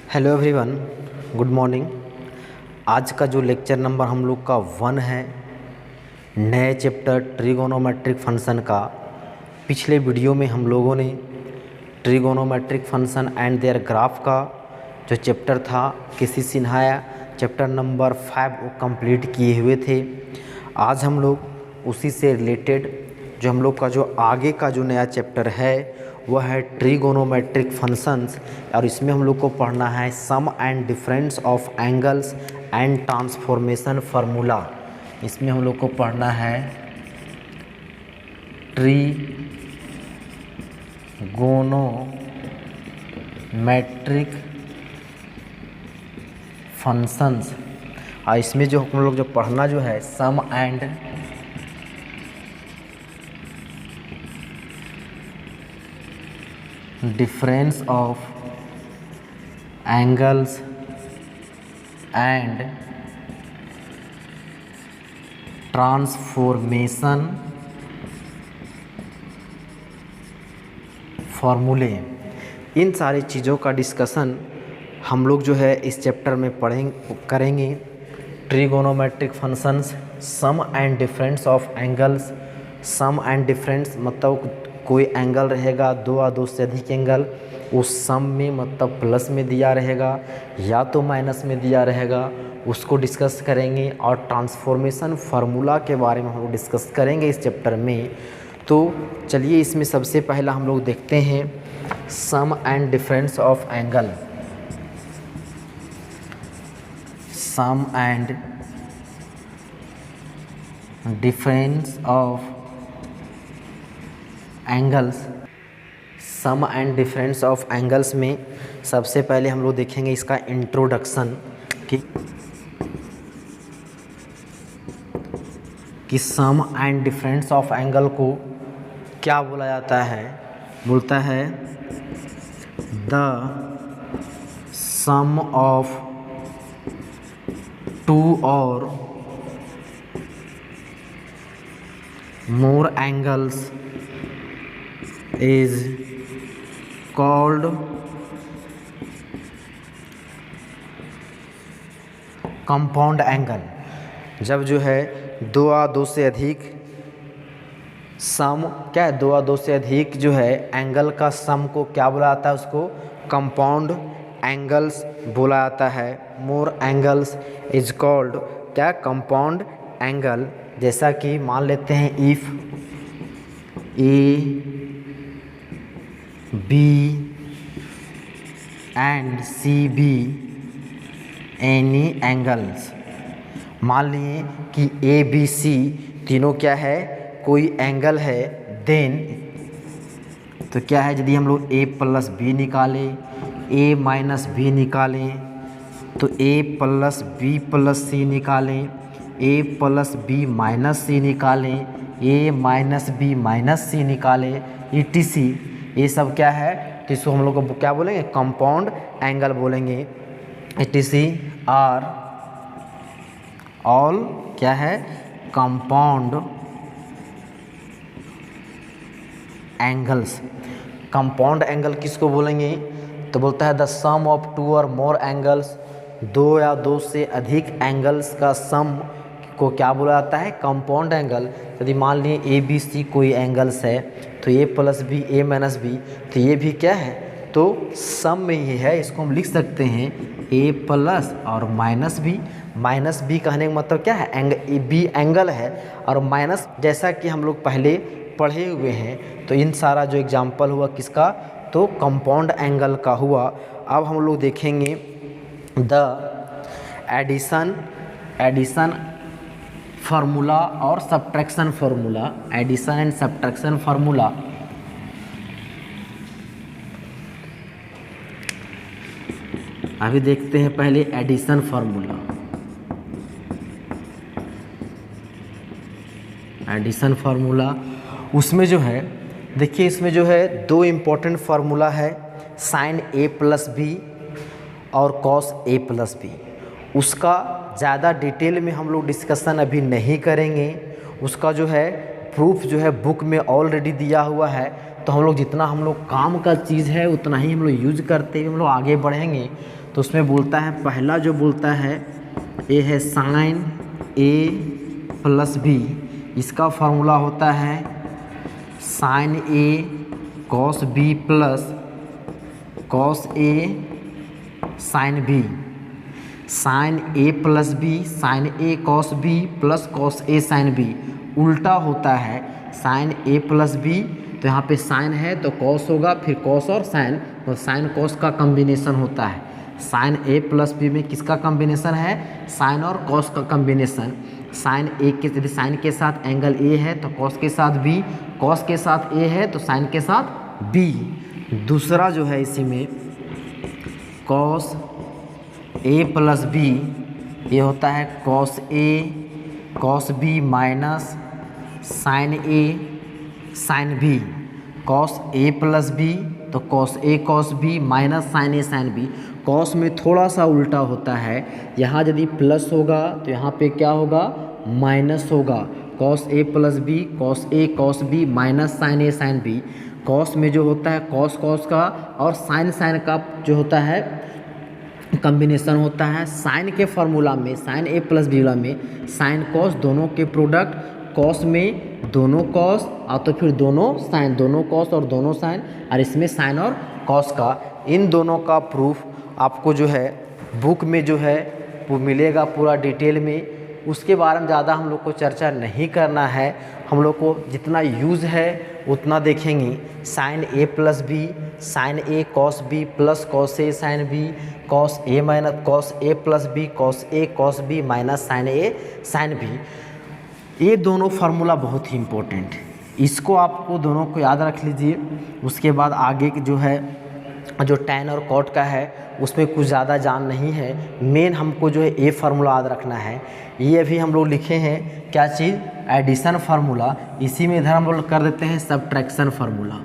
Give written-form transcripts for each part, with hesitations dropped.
Hello everyone, good morning. आज का जो लेक्चर नंबर हम लोग का 1 है नए चैप्टर ट्रिगोनोमेट्रिक फंक्शन का। पिछले वीडियो में हम लोगों ने trigonometric function and their graph का जो चैप्टर था किसी सिन्हाया चैप्टर नंबर 5 वो कंप्लीट किए हुए थे। आज हम लोग उसी से रिलेटेड जो हम लोग का जो आगे का जो नया चैप्टर है वह है ट्रिगोनोमेट्रिक फंक्शंस, और इसमें हम लोग को पढ़ना है sum and difference of angles and transformation formula. इसमें हम लोग को पढ़ना है ट्रिगोनोमेट्रिक फंक्शंस, और इसमें जो हम लोग जो पढ़ना जो है sum and difference of angles and transformation फॉर्मूले। इन सारी चीज़ों का डिस्कशन हम लोग जो है इस चैप्टर में करेंगे। Trigonometric functions, sum and difference of angles. Sum and difference मतलब कोई एंगल रहेगा, दो या दो से अधिक एंगल, उस सम में मतलब प्लस में दिया रहेगा या तो माइनस में दिया रहेगा, उसको डिस्कस करेंगे। और ट्रांसफॉर्मेशन फार्मूला के बारे में हम लोग डिस्कस करेंगे इस चैप्टर में। तो चलिए इसमें सबसे पहला हम लोग देखते हैं sum and difference of angle. Sum and difference of angles. Sum and difference of angles में सबसे पहले हम लोग देखेंगे इसका इंट्रोडक्शन कि sum and difference of angle को क्या बोला जाता है। बोलता है the some of two or more angles is called compound angle. जब जो है दो या दो से अधिक सम क्या है, दो या दो से अधिक जो है एंगल का सम को क्या बोला जाता है, उसको कंपाउंड एंगल्स बोला जाता है। मोर एंगल्स इज कॉल्ड क्या, कंपाउंड एंगल। जैसा कि मान लेते हैं if A B and C be any angles. मान लिए कि ए बी सी तीनों क्या है, कोई एंगल है। देन तो क्या है, यदि हम लोग ए प्लस बी निकालें, ए माइनस बी निकालें, तो ए प्लस बी प्लस सी निकालें, ए प्लस बी माइनस सी निकालें, ए माइनस बी माइनस सी निकालें, ETC। ये सब क्या है, तो इसको हम लोग को क्या बोलेंगे, कंपाउंड एंगल बोलेंगे। ETC आर ऑल क्या है, कंपाउंड एंगल्स। कंपाउंड एंगल किसको बोलेंगे, तो बोलता है the some of two or more angles. दो या दो से अधिक एंगल्स का सम को क्या बोला जाता है, कंपाउंड एंगल। यदि मान लिए ए बी सी कोई एंगल्स है, तो ए प्लस बी ए माइनस बी, तो ये भी क्या है, तो सम में ही है। इसको हम लिख सकते हैं ए प्लस और माइनस बी। माइनस बी कहने का मतलब क्या है, बी एंगल है और माइनस, जैसा कि हम लोग पहले पढ़े हुए हैं। तो इन सारा जो एग्जाम्पल हुआ किसका, तो कंपाउंड एंगल का हुआ। अब हम लोग देखेंगे द एडिशन फार्मूला और subtraction formula. Addition and subtraction formula. अभी देखते हैं पहले एडिशन फार्मूला। एडिशन फार्मूला उसमें जो है, देखिए इसमें जो है दो इम्पोर्टेंट फार्मूला है, साइन ए प्लस बी और कॉस ए प्लस बी। उसका ज़्यादा डिटेल में हम लोग डिस्कशन अभी नहीं करेंगे। उसका जो है प्रूफ जो है बुक में ऑलरेडी दिया हुआ है। तो हम लोग जितना हम लोग काम का चीज़ है उतना ही हम लोग यूज करते हुए हम लोग आगे बढ़ेंगे। तो उसमें बोलता है, पहला जो बोलता है ये है साइन ए प्लस बी। इसका फार्मूला होता है sine A cos B plus cos A sine B. Sign A plus B, sign A cos B plus cos A sine B. उल्टा होता है साइन ए प्लस बी, तो यहाँ पे sign है तो कॉस होगा, फिर कॉस और साइन कॉस का कॉम्बिनेशन होता है। साइन ए प्लस बी में किसका कॉम्बिनेशन है? साइन और कॉस का कॉम्बिनेशन। साइन ए के यदि साइन के साथ एंगल ए है तो कॉस के साथ बी, कॉस के साथ ए है तो साइन के साथ बी। दूसरा जो है इसी में कॉस ए प्लस बी, ये होता है cos A cos B minus sine A sine B. Cos A plus B तो cos A cos B minus sine A sine B. Cos में थोड़ा सा उल्टा होता है, यहाँ यदि प्लस होगा तो यहाँ पे क्या होगा? माइनस होगा। Cos A plus B cos A cos B minus sine A sine B. Cos में जो होता है कॉस कॉस का और साइन साइन का जो होता है कॉम्बिनेशन होता है। साइन के फार्मूला में, साइन ए प्लस बी वाला में साइन कॉस दोनों के प्रोडक्ट, कॉस में दोनों कॉस और तो फिर दोनों साइन, दोनों कॉस और दोनों साइन, और इसमें साइन और कॉस का। इन दोनों का प्रूफ आपको जो है बुक में जो है वो मिलेगा पूरा डिटेल में। उसके बारे में ज़्यादा हम लोग को चर्चा नहीं करना है, हम लोग को जितना यूज़ है उतना देखेंगे। Sign A plus B, sign A cos B plus cos A sine B, cos A minus cos A plus B cos A cos B minus sine A sine B. ये दोनों फार्मूला बहुत ही important है, इसको आपको दोनों को याद रख लीजिए। उसके बाद आगे की जो है जो टैन और कॉट का है उसमें कुछ ज़्यादा जान नहीं है, मेन हमको जो है ए फार्मूला याद रखना है। ये अभी हम लोग लिखे हैं क्या चीज़? Addition formula. इसी में इधर हम लोग कर देते हैं सब्ट्रैक्शन फार्मूला।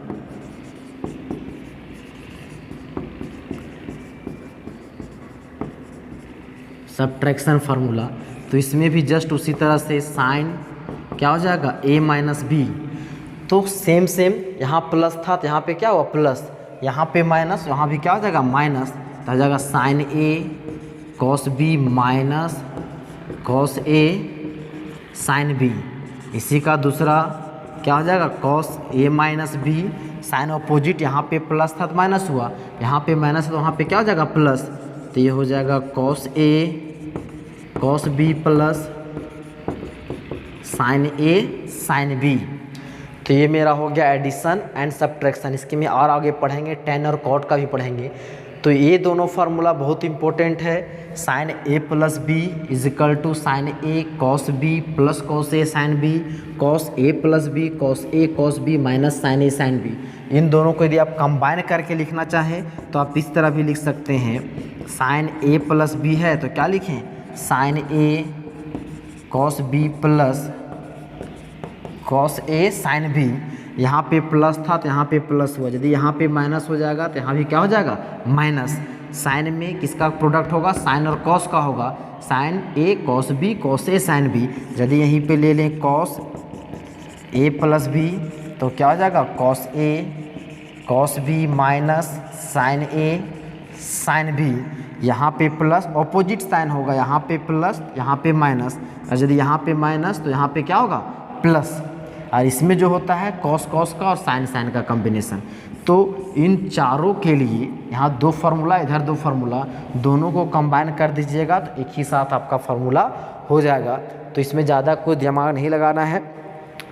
सब्ट्रैक्शन फार्मूला, तो इसमें भी जस्ट उसी तरह से साइन क्या हो जाएगा? ए माइनस बी। तो सेम यहाँ प्लस था तो यहाँ पे क्या हुआ? प्लस, यहाँ पे माइनस, यहाँ भी क्या हो जाएगा? माइनस। तो आ जाएगा sine A cos B minus cos A sine B. इसी का दूसरा क्या हो जाएगा? कॉस ए माइनस बी। साइन अपोजिट, यहाँ पे प्लस था तो माइनस हुआ, यहाँ पे माइनस है तो वहाँ पे क्या हो जाएगा? प्लस। तो ये हो जाएगा cos A cos B plus sine A sine B. तो ये मेरा हो गया एडिशन एंड सब्ट्रैक्शन। इसके में और आगे पढ़ेंगे, टैन और कॉट का भी पढ़ेंगे। तो ये दोनों फार्मूला बहुत इंपॉर्टेंट है। Sine A plus B is equal to sine A cos B plus cos A sine B, cos A plus B cos A cos B minus sine A sine B. इन दोनों को यदि आप combine करके लिखना चाहें तो आप इस तरह भी लिख सकते हैं। साइन ए प्लस बी है तो क्या लिखें? Sign A cos B plus cos A sine B. यहाँ पे प्लस था तो यहाँ पे प्लस हुआ, यदि यहाँ पे माइनस हो जाएगा तो यहाँ भी क्या हो जाएगा? माइनस। साइन में किसका प्रोडक्ट होगा? साइन और कॉस का होगा। Sign A cos B cos A sine B. यदि यहीं पे ले लें कॉस ए प्लस बी तो क्या हो जाएगा? Cos A cos B minus sine A sine B. यहाँ पे प्लस, ऑपोजिट साइन होगा, यहाँ पे प्लस यहाँ पे माइनस, और यदि यहाँ पे माइनस तो यहाँ पे क्या होगा? प्लस। और इसमें जो होता है कॉस कॉस का और साइन साइन का कॉम्बिनेशन। तो इन चारों के लिए यहाँ दो फार्मूला, इधर दो फार्मूला, दोनों को कंबाइन कर दीजिएगा तो एक ही साथ आपका फार्मूला हो जाएगा। तो इसमें ज़्यादा कोई दिमाग नहीं लगाना है,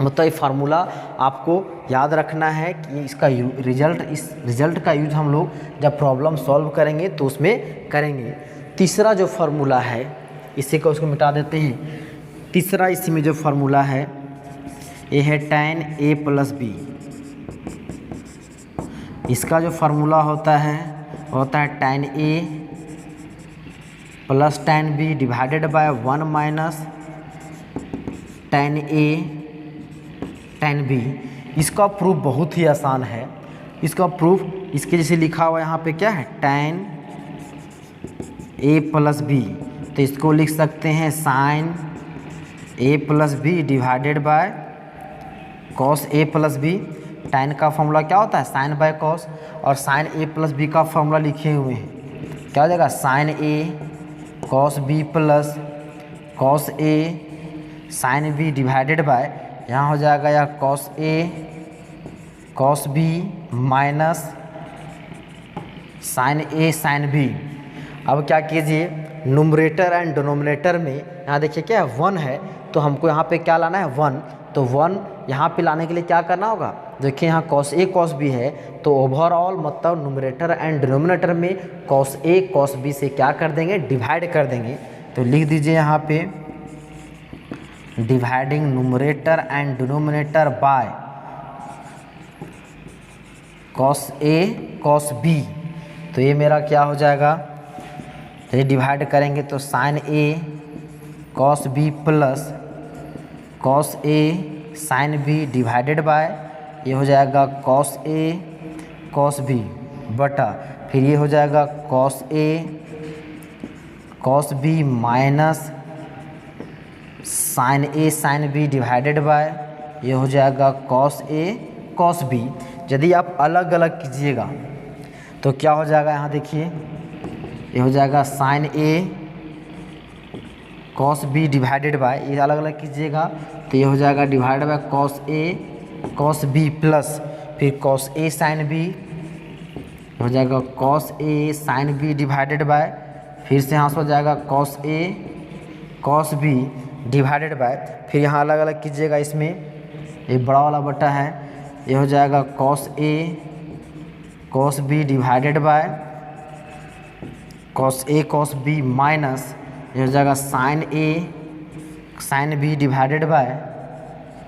मतलब ये फार्मूला आपको याद रखना है कि इसका इस रिजल्ट का यूज हम लोग जब प्रॉब्लम सॉल्व करेंगे तो उसमें करेंगे। तीसरा जो फार्मूला है इसी को उसको मिटा देते हैं। तीसरा इसी में जो फार्मूला है ये है tan a प्लस बी। इसका जो फार्मूला होता है tan a plus tan b divided by 1 minus tan a tan b। इसका प्रूफ बहुत ही आसान है। इसका प्रूफ इसके जैसे लिखा हुआ यहाँ पे क्या है? tan a plus B. तो इसको लिख सकते हैं sine a plus B divided by cos A plus B. Tan का फॉर्मूला क्या होता है? Sine by cos. और साइन ए प्लस बी का फॉर्मूला लिखे हुए हैं क्या हो जाएगा sine A cos B plus cos A sine B divided by यहाँ हो जाएगा या cos A cos B minus sine A sine B. अब क्या कीजिए नुमरेटर एंड डिनोमिनेटर में यहाँ देखिए क्या है 1 है, तो हमको यहाँ पे क्या लाना है 1, तो 1 यहाँ पे लाने के लिए क्या करना होगा, देखिए यहाँ कॉस ए कॉस बी है, तो ओवरऑल मतलब नुमरेटर एंड डिनोमिनेटर में कॉस ए कॉस बी से क्या कर देंगे डिवाइड कर देंगे। तो लिख दीजिए यहाँ पे dividing numerator and denominator by cos A cos B. तो ये मेरा क्या हो जाएगा, ये डिवाइड करेंगे तो sine A cos B plus cos A sine B divided by ये हो जाएगा कॉस ए कॉस बी बटा फिर ये हो जाएगा cos A cos B minus sine A sine B divided by ये हो जाएगा कॉस ए कॉस बी। यदि आप अलग अलग कीजिएगा तो क्या हो जाएगा, यहाँ देखिए ये हो जाएगा sine A cos B divided by, ये अलग अलग कीजिएगा तो ये हो जाएगा divided by cos A cos B plus फिर कॉस ए साइन बी हो जाएगा cos A sine B divided by फिर से यहाँ से हो जाएगा cos A cos B divided by फिर यहाँ अलग अलग कीजिएगा, इसमें ये बड़ा वाला बटा है ये हो जाएगा cos A cos B divided by cos A cos B minus ये हो जाएगा sine A sine B divided by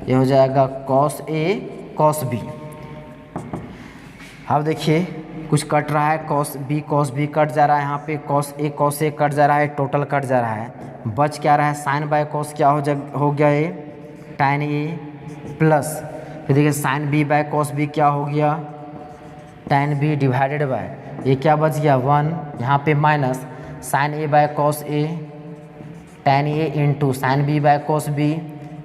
ये हो जाएगा कॉस ए कॉस बी। अब देखिए कुछ कट रहा है, कॉस बी कट जा रहा है, यहाँ पे कॉस ए कट जा रहा है, टोटल कट जा रहा है, बच क्या रहा है साइन बाय कॉस क्या हो गया ये tan ए प्लस फिर देखिए sine B by cos B क्या हो गया tan बी डिवाइडेड बाय ये क्या बच गया 1 यहाँ पे minus sine A by cos A tan A into sine B by cos B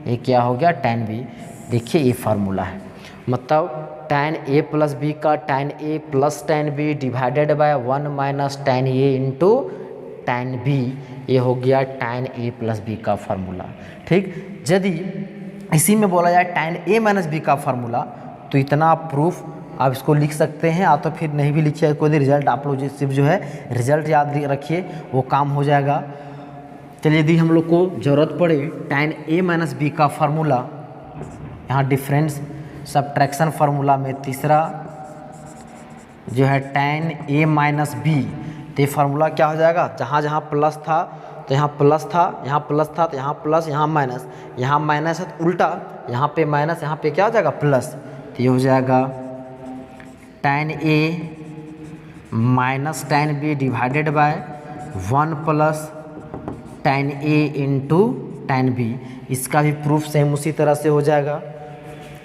ये क्या हो गया tan बी। देखिए ये फार्मूला है, मतलब tan ए प्लस बी का tan A plus tan B divided by 1 minus tan A into tan B ये हो गया tan ए प्लस बी का फार्मूला। ठीक, यदि इसी में बोला जाए tan ए माइनस बी का फार्मूला तो इतना प्रूफ आप इसको लिख सकते हैं, या तो फिर नहीं भी लिखिए कोई रिजल्ट आप लोग सिर्फ जो है रिजल्ट याद रखिए वो काम हो जाएगा। चलिए यदि हम लोग को ज़रूरत पड़े tan ए माइनस बी का फार्मूला, यहाँ डिफरेंस सब्ट्रैक्शन फार्मूला में तीसरा जो है tan ए माइनस बी, तो ये फार्मूला क्या हो जाएगा, जहाँ जहाँ प्लस था तो यहाँ प्लस था, यहाँ प्लस था तो यहाँ प्लस, यहाँ माइनस है तो उल्टा यहाँ पे माइनस यहाँ पे क्या हो जाएगा प्लस, तो ये हो जाएगा tan A minus tan B divided by 1 plus tan A into tan B. इसका भी प्रूफ सेम उसी तरह से हो जाएगा।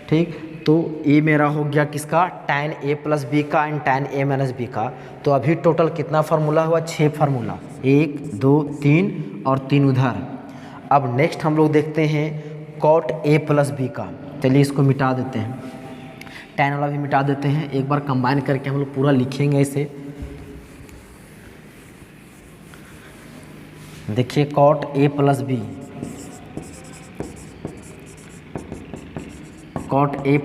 ठीक, तो ये मेरा हो गया किसका tan ए प्लस बी का and tan A minus B का। तो अभी टोटल कितना फार्मूला हुआ, 6 फार्मूला, 1 2 3 और 3 उधर। अब नेक्स्ट हम लोग देखते हैं cot ए प्लस बी का। चलिए इसको मिटा देते हैं, tan वाला भी मिटा देते हैं, एक बार कंबाइन करके हम लोग पूरा लिखेंगे इसे। देखिए cot A plus B, cot A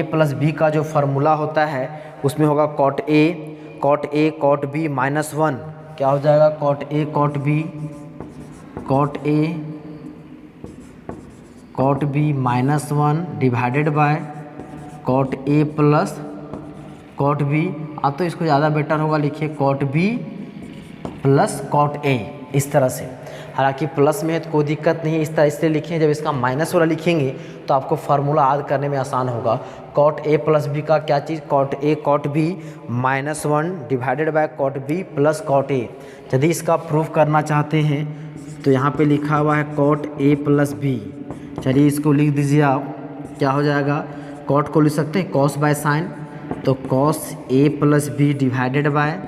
plus B का जो फार्मूला होता है उसमें होगा cot A cot B minus 1, क्या हो जाएगा cot A cot B minus 1 divided by cot A plus cot B. अब तो इसको ज़्यादा बेटर होगा, लिखिए cot B plus cot A, इस तरह से। हालांकि प्लस में है तो कोई दिक्कत नहीं है, इस तरह इसलिए लिखें, जब इसका माइनस वाला लिखेंगे तो आपको फार्मूला याद करने में आसान होगा। cot ए प्लस बी का क्या चीज़, cot A cot B minus 1 divided by cot B plus cot A. यदि इसका प्रूफ करना चाहते हैं तो यहाँ पे लिखा हुआ है cot ए प्लस बी। चलिए इसको लिख दीजिए आप, क्या हो जाएगा, cot को लिख सकते हैं cos बाय साइन, तो cos A plus B divided by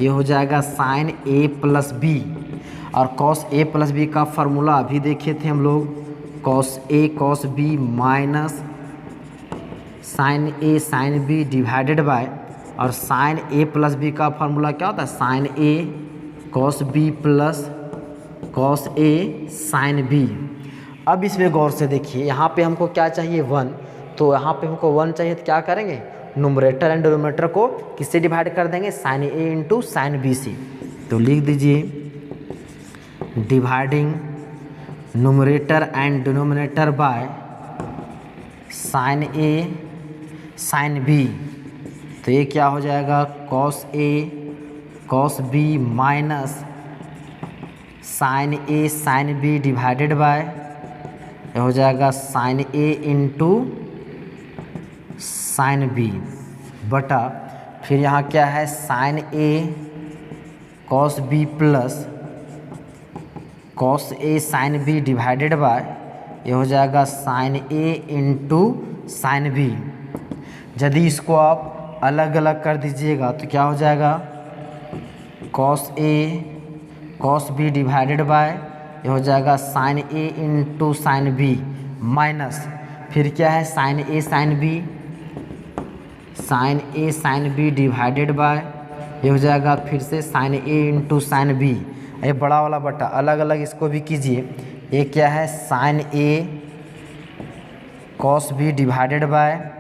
ये हो जाएगा साइन ए प्लस बी। और cos ए प्लस बी का फार्मूला अभी देखे थे हम लोग, cos A cos B minus sine A sine B divided by और साइन ए प्लस बी का फार्मूला क्या होता है, sine A cos B plus cos A sine B. अब इसमें गौर से देखिए, यहाँ पे हमको क्या चाहिए 1, तो यहाँ पे हमको 1 चाहिए तो क्या करेंगे, न्यूमरेटर एंड डिनोमिनेटर को किससे डिवाइड कर देंगे, sine A into sine B से। तो लिख दीजिए dividing numerator and denominator by sine A sine B. तो ये क्या हो जाएगा, cos A cos B minus sine A sine B divided by, ये हो जाएगा sine A into sine B बटा फिर यहाँ क्या है, sine A cos B plus cos A sine B divided by, ये हो जाएगा sine A into sine B. यदि इसको आप अलग अलग कर दीजिएगा तो क्या हो जाएगा, cos A cos B divided by, ये हो जाएगा sine A into sine B minus फिर क्या है, sine A sine B divided by, ये हो जाएगा फिर से sine A into sine B. ये बड़ा वाला बटा अलग अलग इसको भी कीजिए। ये क्या है, sine A cos B divided by,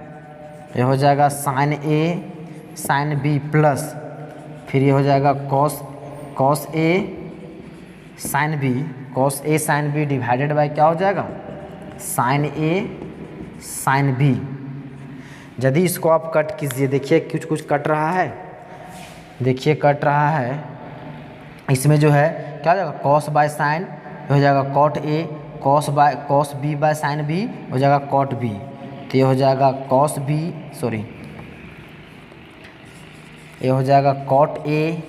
ये हो जाएगा sine A sine B plus फिर ये हो जाएगा cos A sine B divided by क्या हो जाएगा, साइन ए साइन बी। यदि इसको आप कट कीजिए, देखिए कुछ कुछ कट रहा है, देखिए कट रहा है, इसमें जो है क्या हो जाएगा, कॉस बाय साइन हो जाएगा cot A, cos B by sine B हो जाएगा कॉट बी। तो ये हो जाएगा ये हो जाएगा cot A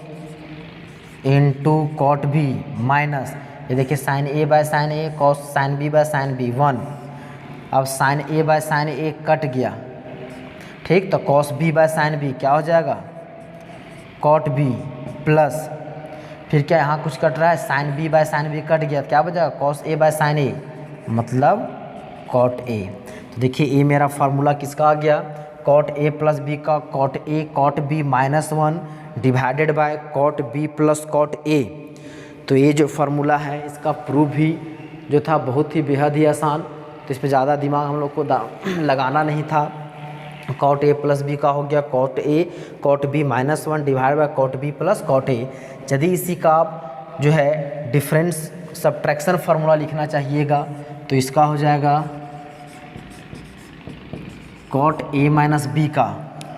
into cot B minus, ये देखिए sine A by sine A cos sine B by sine B 1। अब sine A by sine A कट गया, ठीक, तो cos B by sine B क्या हो जाएगा, कॉट बी प्लस फिर क्या यहाँ कुछ कट रहा है, sine B by sine B कट गया तो क्या बचेगा, cos A by sine A मतलब कॉट ए। तो देखिए ये मेरा फार्मूला किसका आ गया, कॉट ए प्लस बी का cot A cot B -1 divided by cot B plus cot A. तो ये जो फार्मूला है इसका प्रूफ भी जो था बहुत ही बेहद ही आसान, तो इस पर ज़्यादा दिमाग हम लोग को लगाना नहीं था। कॉट ए प्लस बी का हो गया cot A cot B -1 divide by cot B plus cot A. यदि इसी का आप जो है डिफरेंस सब्ट्रैक्शन फार्मूला लिखना चाहिएगा तो इसका हो जाएगा कॉट ए माइनस बी का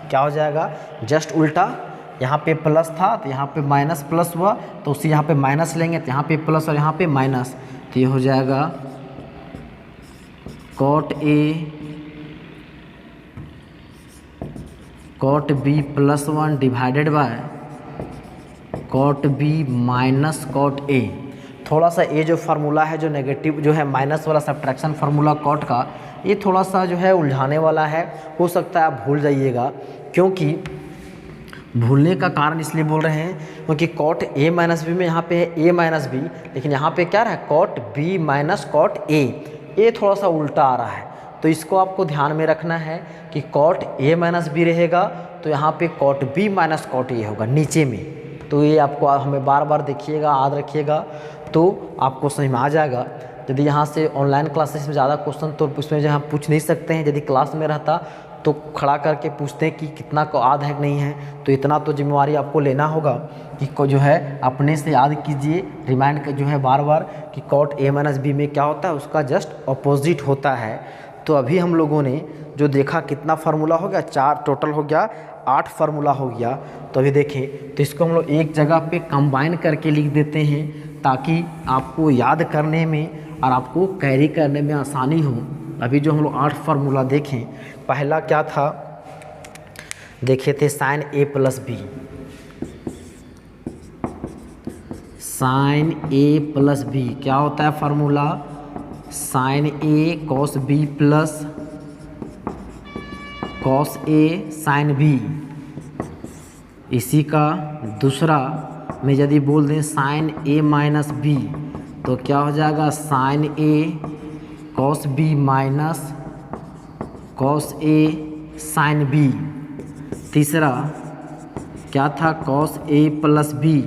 क्या हो जाएगा, जस्ट उल्टा, यहाँ पे प्लस था तो यहाँ पे माइनस प्लस हुआ, तो उसी यहाँ पे माइनस लेंगे तो यहाँ पे प्लस और यहाँ पे माइनस, तो ये हो जाएगा cot A cot B +1 divided by cot B minus cot A. थोड़ा सा ये जो फार्मूला है जो नेगेटिव जो है माइनस वाला सब्ट्रैक्शन फार्मूला कॉट का, ये थोड़ा सा जो है उलझाने वाला है, हो सकता है आप भूल जाइएगा। क्योंकि भूलने का कारण इसलिए बोल रहे हैं क्योंकि कॉट ए माइनस बी में यहाँ पे है ए माइनस बी, लेकिन यहाँ पे क्या रहा है cot B minus cot A, ये थोड़ा सा उल्टा आ रहा है। तो इसको आपको ध्यान में रखना है कि कॉट ए माइनस बी रहेगा तो यहाँ पे cot B minus cot A होगा नीचे में। तो ये आपको हमें बार बार देखिएगा, याद रखिएगा, तो आपको समझ में आ जाएगा। यदि यहाँ से ऑनलाइन क्लासेस में ज़्यादा क्वेश्चन तो उसमें जो हम पूछ नहीं सकते हैं, यदि क्लास में रहता तो खड़ा करके पूछते हैं कि कितना को याद है कि नहीं है, तो इतना तो जिम्मेवारी आपको लेना होगा कि को जो है अपने से याद कीजिए, रिमाइंड कर जो है बार बार कि कॉट ए माइनस बी में क्या होता है, उसका जस्ट अपोजिट होता है। तो अभी हम लोगों ने जो देखा कितना फार्मूला हो गया, 4 टोटल हो गया, 8 फार्मूला हो गया। तो अभी देखें तो इसको हम लोग एक जगह पे कंबाइन करके लिख देते हैं ताकि आपको याद करने में और आपको कैरी करने में आसानी हो। अभी जो हम लोग 8 फार्मूला देखें, पहला क्या था देखे थे, sign A plus B, sign A plus B क्या होता है formula, sign A cos B plus cos A sine B. इसी का दूसरा में यदि बोल दें साइन ए माइनस बी तो क्या हो जाएगा, sine A cos B minus cos A sine B. तीसरा क्या था, कॉस ए प्लस बी।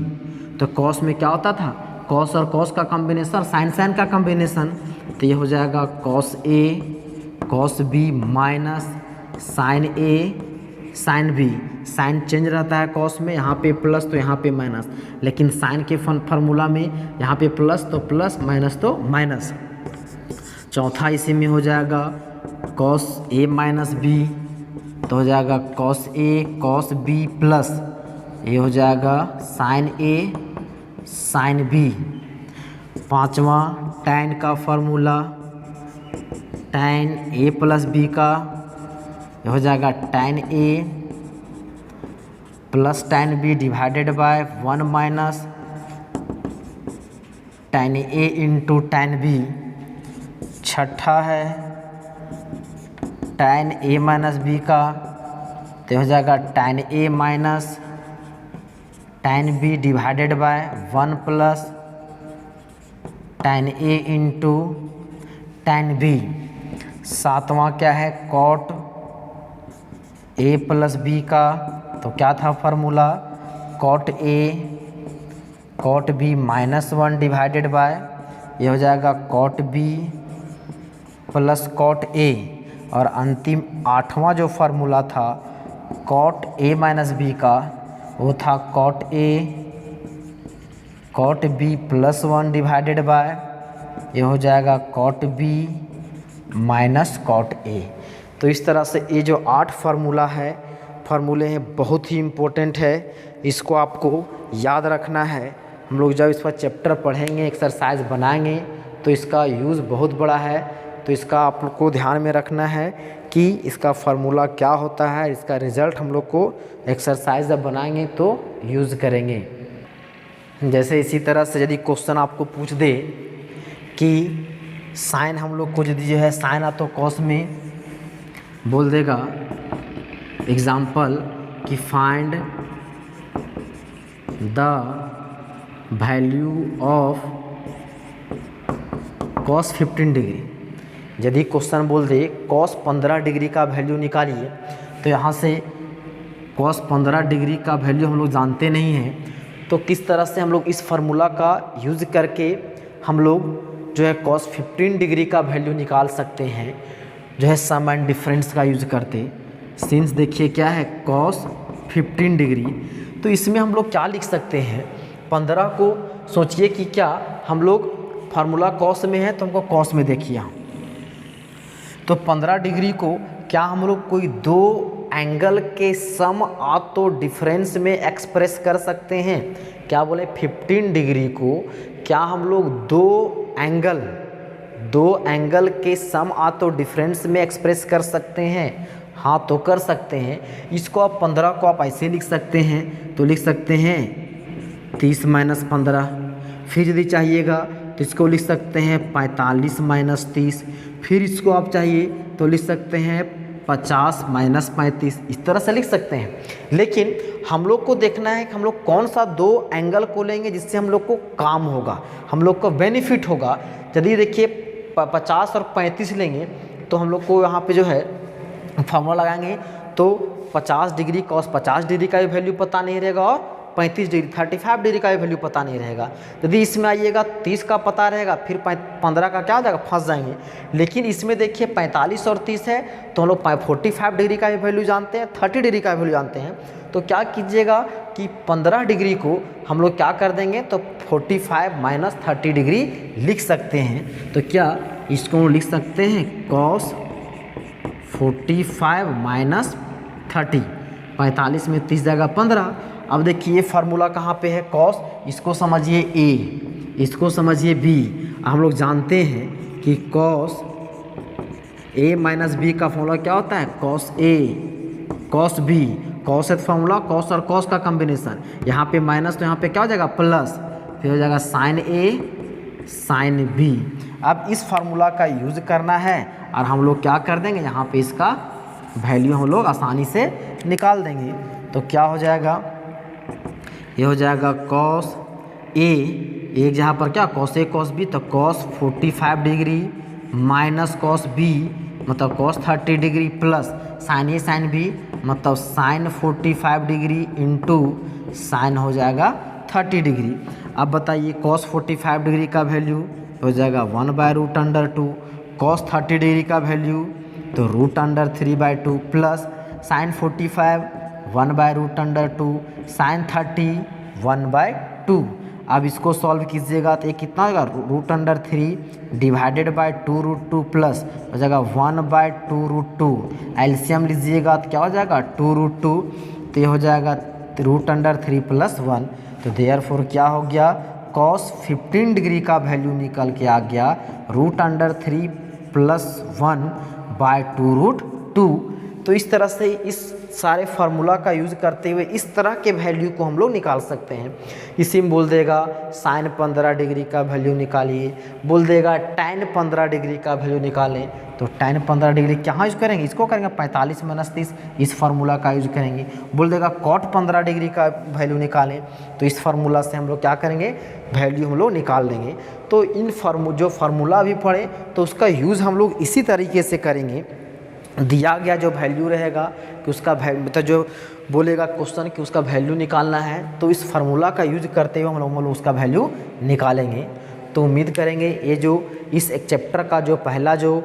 तो कॉस में क्या होता था, कॉस और कॉस का कॉम्बिनेशन, साइन साइन का कॉम्बिनेशन। तो ये हो जाएगा cos A cos B minus sine A sine B. Sign change रहता है कॉस में, यहाँ पे प्लस तो यहाँ पे माइनस, लेकिन साइन के फार्मूला में यहाँ पे प्लस तो प्लस, माइनस तो माइनस। चौथा इसी में हो जाएगा कॉस ए माइनस बी, तो हो जाएगा cos A cos B plus ये हो जाएगा साइन ए साइन बी। पांचवा tan का formula, tan A plus B का ये हो जाएगा tan A plus tan B divided by 1 minus tan A into tan B. छठा है tan ए माइनस बी का, तो हो जाएगा tan A minus tan B divided by 1 plus tan A into tan B. सातवां क्या है, cot ए प्लस बी का, तो क्या था formula, cot A cot B minus 1 divided by ये हो जाएगा cot B plus cot A. और अंतिम आठवां जो फार्मूला था cot ए माइनस बी का, वो था cot A cot B plus 1 divided by ये हो जाएगा cot B minus cot A. तो इस तरह से ये जो 8 फार्मूला है, फार्मूले हैं, बहुत ही इम्पोर्टेंट है, इसको आपको याद रखना है। हम लोग जब इस पर चैप्टर पढ़ेंगे, एक्सरसाइज बनाएंगे, तो इसका यूज़ बहुत बड़ा है। तो इसका आप लोग को ध्यान में रखना है कि इसका फार्मूला क्या होता है, इसका रिज़ल्ट हम लोग को एक्सरसाइज जब बनाएंगे तो यूज़ करेंगे। जैसे इसी तरह से यदि क्वेश्चन आपको पूछ दे कि साइन हम लोग को यदि जो है साइन आ तो कॉस में बोल देगा एग्जाम्पल कि find the value of cos 15 degree. यदि क्वेश्चन बोल दे कॉस 15 डिग्री का वैल्यू निकालिए, तो यहाँ से कॉस 15 डिग्री का वैल्यू हम लोग जानते नहीं हैं, तो किस तरह से हम लोग इस फार्मूला का यूज़ करके हम लोग जो है कॉस 15 डिग्री का वैल्यू निकाल सकते हैं, जो है सम एंड डिफरेंस का यूज़ करते। सिंस देखिए क्या है कॉस 15 डिग्री, तो इसमें हम लोग क्या लिख सकते हैं, 15 को सोचिए कि क्या हम लोग फार्मूला कॉस में है, तो हमको कॉस में देखिए यहाँ, तो 15 डिग्री को क्या हम लोग कोई दो एंगल के सम आ तो डिफरेंस में एक्सप्रेस कर सकते हैं। क्या बोले, 15 डिग्री को क्या हम लोग दो एंगल के सम आ तो डिफरेंस में एक्सप्रेस कर सकते हैं। हाँ, तो कर सकते हैं। इसको आप 15 को आप ऐसे लिख सकते हैं, तो लिख सकते हैं 30 माइनस 15। फिर यदि चाहिएगा तो इसको लिख सकते हैं 45 माइनस 30। फिर इसको आप चाहिए तो लिख सकते हैं 50 माइनस 35। इस तरह से लिख सकते हैं। लेकिन हम लोग को देखना है कि हम लोग कौन सा दो एंगल को लेंगे जिससे हम लोग को काम होगा, हम लोग को बेनिफिट होगा। यदि देखिए 50 और 35 लेंगे, तो हम लोग को यहाँ पे जो है फार्मूला लगाएंगे, तो 50 डिग्री कॉस 50 डिग्री का भी वैल्यू पता नहीं रहेगा, और 35 डिग्री 35 डिग्री का भी वैल्यू पता नहीं रहेगा। यदि इसमें आइएगा 30 का पता रहेगा, फिर 15 का क्या हो जाएगा, फंस जाएंगे। लेकिन इसमें देखिए 45 और 30 है, तो हम लोग 45 डिग्री का भी वैल्यू जानते हैं, 30 डिग्री का भी वैल्यू जानते हैं। तो क्या कीजिएगा कि 15 डिग्री को हम लोग क्या कर देंगे, तो 45 माइनस 30 डिग्री लिख सकते हैं। तो क्या इसको लिख सकते हैं कॉस 45 माइनस 30, 45 में 30 जाएगा 15। अब देखिए ये फार्मूला कहाँ पे है, कॉस, इसको समझिए ए, इसको समझिए बी। हम लोग जानते हैं कि कॉस ए माइनस बी का फॉर्मूला क्या होता है, cos A cos B. Cos है फार्मूला, कॉस और कॉस का कॉम्बिनेशन, यहाँ पे माइनस तो यहाँ पे क्या हो जाएगा प्लस, फिर हो जाएगा साइन ए साइन बी। अब इस फार्मूला का यूज़ करना है और हम लोग क्या कर देंगे, यहाँ पे इसका वैल्यू हम लोग आसानी से निकाल देंगे। तो क्या हो जाएगा, ये हो जाएगा कॉस ए, एक जहाँ पर क्या कॉस ए कॉस बी, तो cos 45 degree minus cos B मतलब cos 30 degree plus sine A sine B मतलब साइन 45 डिग्री इंटू साइन हो जाएगा 30 डिग्री। अब बताइए कॉस 45 डिग्री का वैल्यू हो जाएगा 1/√2, कॉस 30 डिग्री का वैल्यू तो √3/2 प्लस साइन 45 1/√2, साइन 30 1/2। अब इसको सॉल्व कीजिएगा तो ये कितना होगा √3 डिवाइडेड बाय 2√2 प्लस हो जाएगा 1/2√2। एलसीएम लीजिएगा तो क्या हो जाएगा 2√2, तो ये हो जाएगा √3 प्लस 1। तो देयरफॉर क्या हो गया कॉस 15 डिग्री का वैल्यू निकल के आ गया √3 प्लस 1/2√2। तो इस तरह से इस सारे फार्मूला का यूज़ करते हुए इस तरह के वैल्यू को हम लोग निकाल सकते हैं। इसी में बोल देगा साइन 15 डिग्री का वैल्यू निकालिए, बोल देगा tan 15 डिग्री का वैल्यू निकालें, तो tan 15 डिग्री कहाँ यूज़ करेंगे, इसको करेंगे 45 - 30, इस फार्मूला का यूज़ करेंगे। बोल देगा cot 15 डिग्री का वैल्यू निकालें, तो इस फार्मूला से हम लोग क्या करेंगे वैल्यू हम लोग निकाल देंगे। तो इन जो फार्मूला भी पढ़े तो उसका यूज़ हम लोग इसी तरीके से करेंगे। दिया गया जो वैल्यू रहेगा कि उसका मतलब जो बोलेगा क्वेश्चन कि उसका वैल्यू निकालना है, तो इस फार्मूला का यूज करते हुए हम लोग उसका वैल्यू निकालेंगे। तो उम्मीद करेंगे ये जो इस एक चैप्टर का जो पहला जो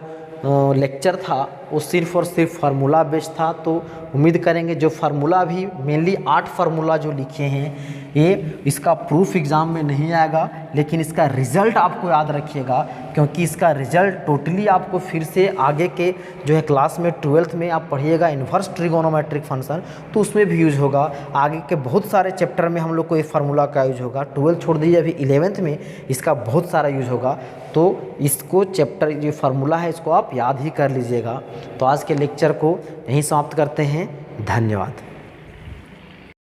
लेक्चर था वो सिर्फ़ और सिर्फ फार्मूला बेस्ड था। तो उम्मीद करेंगे जो फार्मूला भी मेनली 8 फार्मूला जो लिखे हैं ये इसका प्रूफ एग्ज़ाम में नहीं आएगा, लेकिन इसका रिज़ल्ट आपको याद रखिएगा, क्योंकि इसका रिज़ल्ट टोटली आपको फिर से आगे के जो है क्लास में 12th में आप पढ़िएगा इन्वर्स ट्रिगोनोमेट्रिक फंक्शन, तो उसमें भी यूज़ होगा। आगे के बहुत सारे चैप्टर में हम लोग को ये फार्मूला का यूज़ होगा। 12th छोड़ दीजिए, अभी 11th में इसका बहुत सारा यूज़ होगा। तो इसको चैप्टर जो फार्मूला है इसको आप याद ही कर लीजिएगा। तो आज के लेक्चर को यहीं समाप्त करते हैं। धन्यवाद।